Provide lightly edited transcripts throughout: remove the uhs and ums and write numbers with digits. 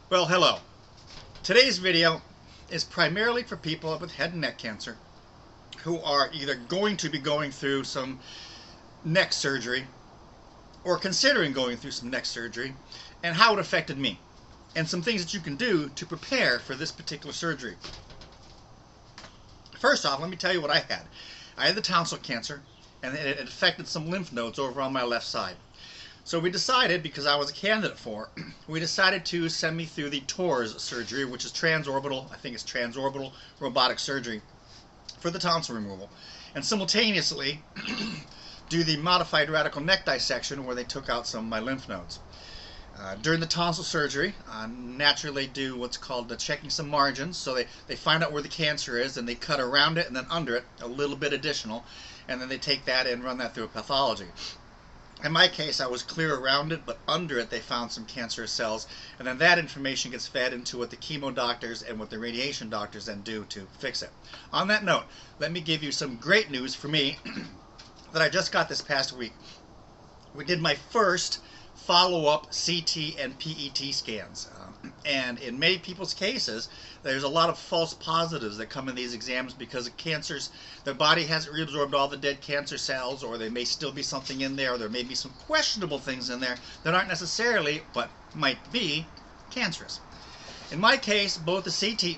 Well, hello. Today's video is primarily for people with head and neck cancer who are either going to be going through some neck surgery or considering going through some neck surgery, and how it affected me, and some things that you can do to prepare for this particular surgery. First off, let me tell you what I had. I had the tonsil cancer, and it affected some lymph nodes over on my left side. So we decided, because I was a candidate for, we decided to send me through the TORS surgery, which is transorbital, I think it's transorbital robotic surgery, for the tonsil removal. And simultaneously, do the Modified Radical Neck Dissection, where they took out some of my lymph nodes. During the tonsil surgery, naturally they do what's called checking some margins. So they find out where the cancer is, and they cut around it and then under it a little bit additional, and then they take that and run that through a pathology. In my case, I was clear around it, but under it they found some cancerous cells, and then that information gets fed into what the chemo doctors and what the radiation doctors then do to fix it. On that note, let me give you some great news for me that I just got this past week. We did my first follow-up CT and PET scans, and in many people's cases there's a lot of false positives that come in these exams because of cancers. The body hasn't reabsorbed all the dead cancer cells, or there may still be something in there, or there may be some questionable things in there that aren't necessarily, but might be, cancerous. In my case, both the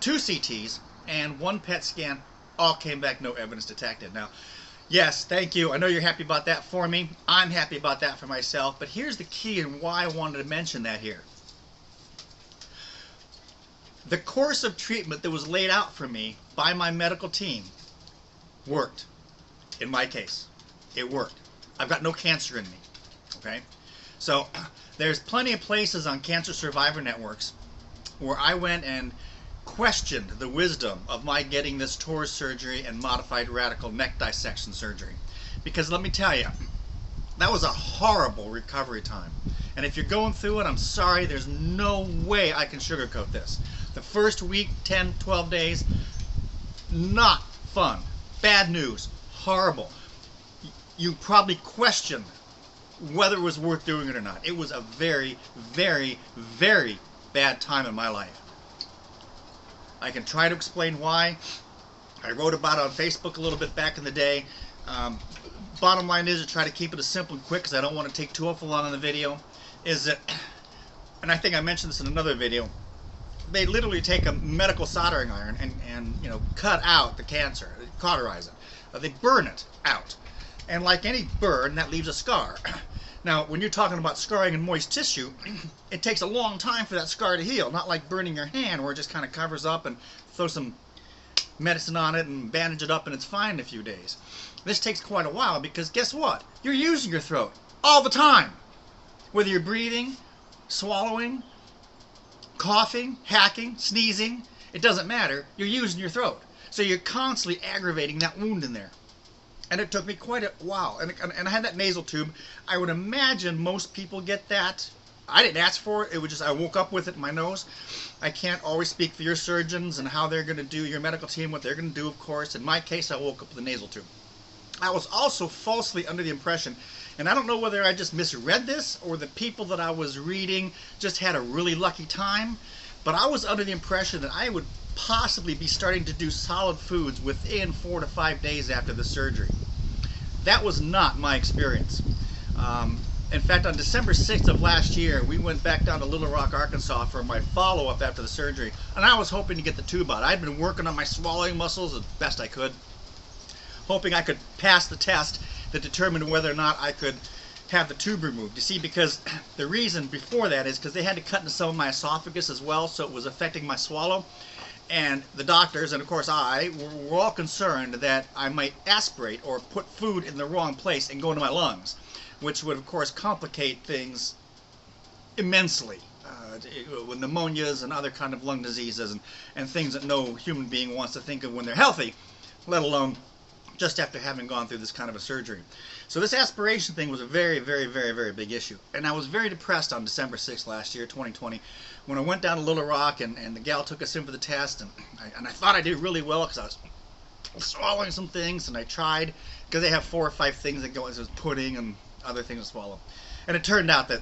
two CTs and one PET scan all came back no evidence detected. Now, yes, thank you. I know you're happy about that for me. I'm happy about that for myself. But here's the key and why I wanted to mention that here. The course of treatment that was laid out for me by my medical team worked. In my case, it worked. I've got no cancer in me. Okay? So there's plenty of places on cancer survivor networks where I went and questioned the wisdom of my getting this TORS surgery and modified radical neck dissection surgery. Because let me tell you, that was a horrible recovery time. And if you're going through it, I'm sorry, there's no way I can sugarcoat this. The first week, 10, 12 days, not fun. Bad news. Horrible. You probably questioned whether it was worth doing it or not. It was a very, very, very bad time in my life. I can try to explain why. I wrote about it on Facebook a little bit back in the day. Bottom line is, to try to keep it as simple and quick, because I don't want to take too awful long on the video, is that, and I think I mentioned this in another video, they literally take a medical soldering iron and you know, cut out the cancer, cauterize it. They burn it out. And like any burn, that leaves a scar. Now, when you're talking about scarring in moist tissue, it takes a long time for that scar to heal, not like burning your hand where it just kind of covers up and throw some medicine on it and bandage it up and it's fine in a few days. This takes quite a while because guess what? You're using your throat all the time. Whether you're breathing, swallowing, coughing, hacking, sneezing, it doesn't matter. You're using your throat. So you're constantly aggravating that wound in there. And it took me quite a while. And I had that nasal tube. I would imagine most people get that. I didn't ask for it. It was just I woke up with it in my nose. I can't always speak for your surgeons and how they're going to do, your medical team, what they're going to do, of course. In my case, I woke up with a nasal tube. I was also falsely under the impression, and I don't know whether I just misread this or the people that I was reading just had a really lucky time, but I was under the impression that I would possibly be starting to do solid foods within 4 to 5 days after the surgery. That was not my experience. In fact, on December 6th of last year, we went back down to Little Rock, Arkansas for my follow-up after the surgery, and I was hoping to get the tube out. I'd been working on my swallowing muscles as best I could, hoping I could pass the test that determined whether or not I could have the tube removed. You see, because the reason before that is because they had to cut into some of my esophagus as well, so it was affecting my swallow. And the doctors, and of course I, were all concerned that I might aspirate or put food in the wrong place and go into my lungs, which would of course complicate things immensely. With pneumonias and other kind of lung diseases and things that no human being wants to think of when they're healthy, let alone just after having gone through this kind of a surgery. So this aspiration thing was a very, very, very, very big issue. And I was very depressed on December 6th last year, 2020, when I went down to Little Rock and the gal took us in for the test. And I thought I did really well because I was swallowing some things, and I tried, because they have 4 or 5 things that go, as pudding and other things to swallow. And it turned out that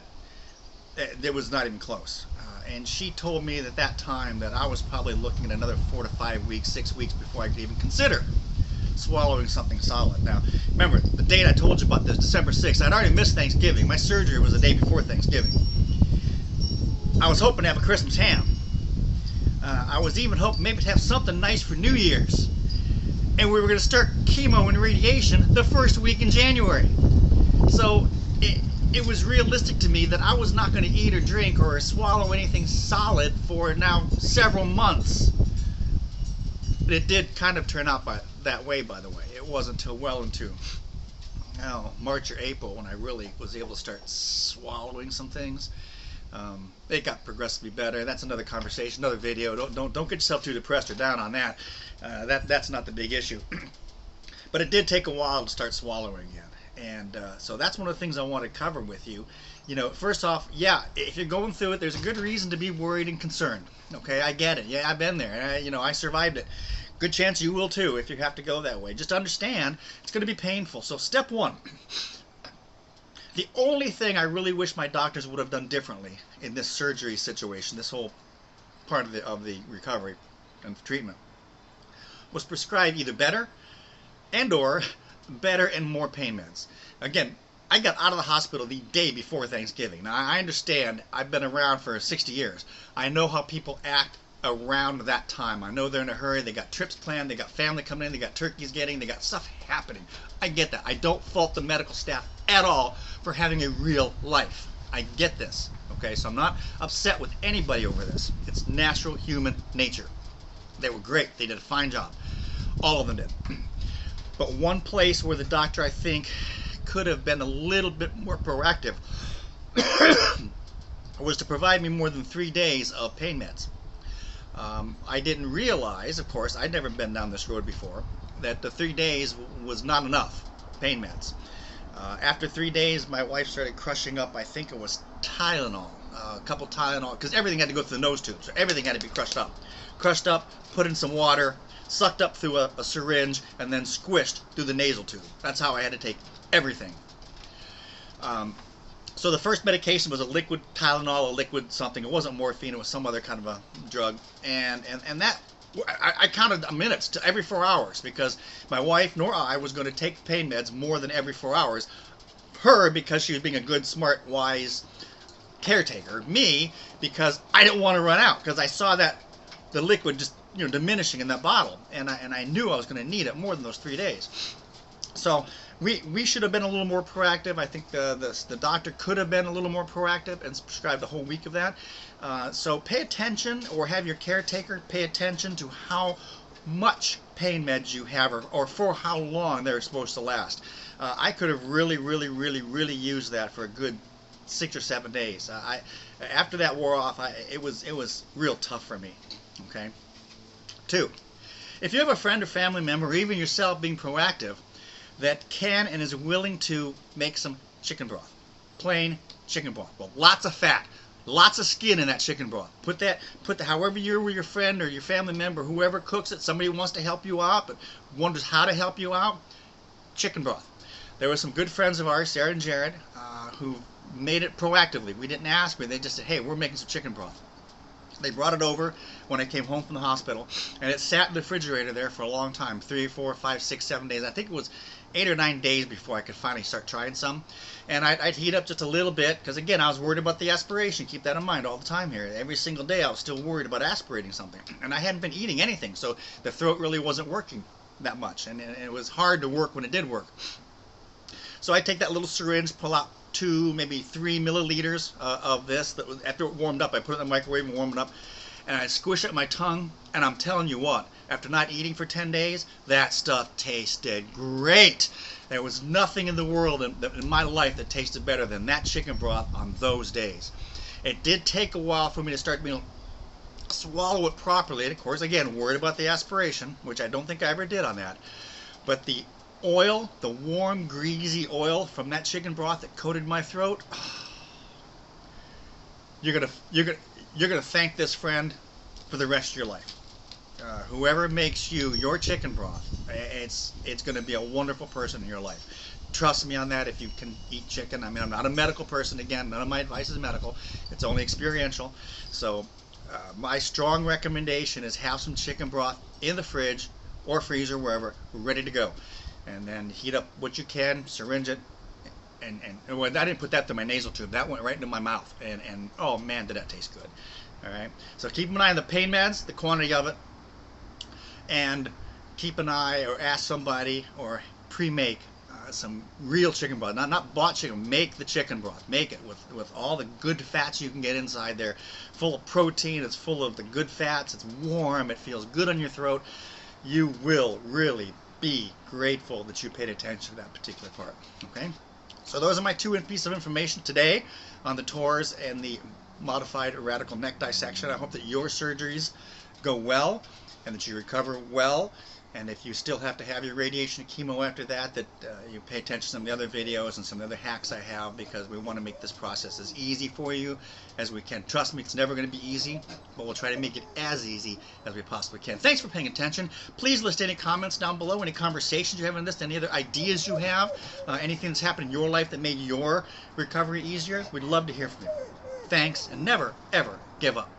it was not even close. and she told me at that time that I was probably looking at another 4 to 5 weeks, 6 weeks before I could even consider swallowing something solid. Now, remember, the date I told you about this, December 6th, I'd already missed Thanksgiving. My surgery was the day before Thanksgiving. I was hoping to have a Christmas ham. I was even hoping maybe to have something nice for New Year's. And we were going to start chemo and radiation the first week in January. So it was realistic to me that I was not going to eat or drink or swallow anything solid for now several months. But it did kind of turn out that way, by the way. It wasn't until well into March or April when I really was able to start swallowing some things. It got progressively better. That's another conversation, another video. Don't get yourself too depressed or down on that. That's not the big issue. But it did take a while to start swallowing again. And so that's one of the things I want to cover with you. You know, first off, yeah, if you're going through it, there's a good reason to be worried and concerned. Okay, I get it. Yeah, I've been there. You know, I survived it. Good chance you will too if you have to go that way. Just understand it's going to be painful. So step one, the only thing I really wish my doctors would have done differently in this surgery situation, this whole part of the recovery and treatment, was prescribe either better and/or better and more pain meds. Again, I got out of the hospital the day before Thanksgiving. Now, I understand. I've been around for 60 years. I know how people act around that time. I know they're in a hurry. They got trips planned. They got family coming in. They got turkeys getting. They got stuff happening. I get that. I don't fault the medical staff at all for having a real life. I get this. Okay, so I'm not upset with anybody over this. It's natural human nature. They were great. They did a fine job. All of them did. But one place where the doctor, I think, could have been a little bit more proactive was to provide me more than 3 days of pain meds. I didn't realize, of course, I'd never been down this road before, that the 3 days was not enough pain meds. After 3 days, my wife started crushing up, I think it was Tylenol, a couple Tylenol, because everything had to go through the nose tube, so everything had to be crushed up. Crushed up, put in some water, sucked up through a syringe, and then squished through the nasal tube. That's how I had to take everything. So the first medication was a liquid Tylenol, a liquid something. It wasn't morphine, it was some other kind of a drug. And that, I counted minutes to every 4 hours because my wife nor I was going to take pain meds more than every 4 hours. Her, because she was being a good, smart, wise caretaker. Me, because I didn't want to run out, because I saw that the liquid just diminishing in that bottle, and I knew I was going to need it more than those 3 days. So we should have been a little more proactive. I think the doctor could have been a little more proactive and prescribed a whole week of that. So pay attention, or have your caretaker pay attention to how much pain meds you have, or for how long they're supposed to last. I could have really used that for a good 6 or 7 days. After that wore off, it was real tough for me. Okay. 2, if you have a friend or family member, or even yourself being proactive, that can and is willing to make some chicken broth, plain chicken broth. Well, lots of fat, lots of skin in that chicken broth. Put however you're with your friend or your family member, whoever cooks it, somebody wants to help you out but wonders how to help you out, chicken broth. There were some good friends of ours, Sarah and Jared, who made it proactively. We didn't ask, but they just said, hey, we're making some chicken broth. They brought it over when I came home from the hospital, and it sat in the refrigerator there for a long time, 3, 4, 5, 6, 7 days. I think it was 8 or 9 days before I could finally start trying some. And I'd heat up just a little bit, because again, I was worried about the aspiration. Keep that in mind all the time here. Every single day I was still worried about aspirating something. And I hadn't been eating anything, so the throat really wasn't working that much. And it was hard to work when it did work. So I take that little syringe, pull out 2, maybe 3 milliliters of this. That was, after it warmed up, I put it in the microwave and warmed it up, and I squish it in my tongue. And I'm telling you what, after not eating for 10 days, that stuff tasted great. There was nothing in the world in my life that tasted better than that chicken broth on those days. It did take a while for me to start being able to swallow it properly. And of course, again, worried about the aspiration, which I don't think I ever did on that. But the oil, the warm, greasy oil from that chicken broth that coated my throat, you're gonna thank this friend for the rest of your life. Whoever makes you your chicken broth, it's gonna be a wonderful person in your life. trust me on that if you can eat chicken. I mean, I'm not a medical person. Again, none of my advice is medical. It's only experiential. So my strong recommendation is have some chicken broth in the fridge or freezer, wherever, ready to go. And then heat up what you can, syringe it, and well, I didn't put that through my nasal tube. That went right into my mouth, and oh man, did that taste good. All right, so keep an eye on the pain meds, the quantity of it, and keep an eye or ask somebody or pre-make some real chicken broth, not bought chicken. Make the chicken broth. Make it with all the good fats you can get inside there, full of protein. It's full of the good fats. It's warm. It feels good on your throat. You will really be grateful that you paid attention to that particular part. Okay, so those are my two pieces of information today on the TORS and the Modified Radical Neck Dissection. I hope that your surgeries go well and that you recover well. And if you still have to have your radiation and chemo after that, you pay attention to some of the other videos and some of the other hacks I have, because we want to make this process as easy for you as we can. Trust me, it's never going to be easy, but we'll try to make it as easy as we possibly can. Thanks for paying attention. Please list any comments down below, any conversations you have on this, any other ideas you have, anything that's happened in your life that made your recovery easier. We'd love to hear from you. Thanks, and never, ever give up.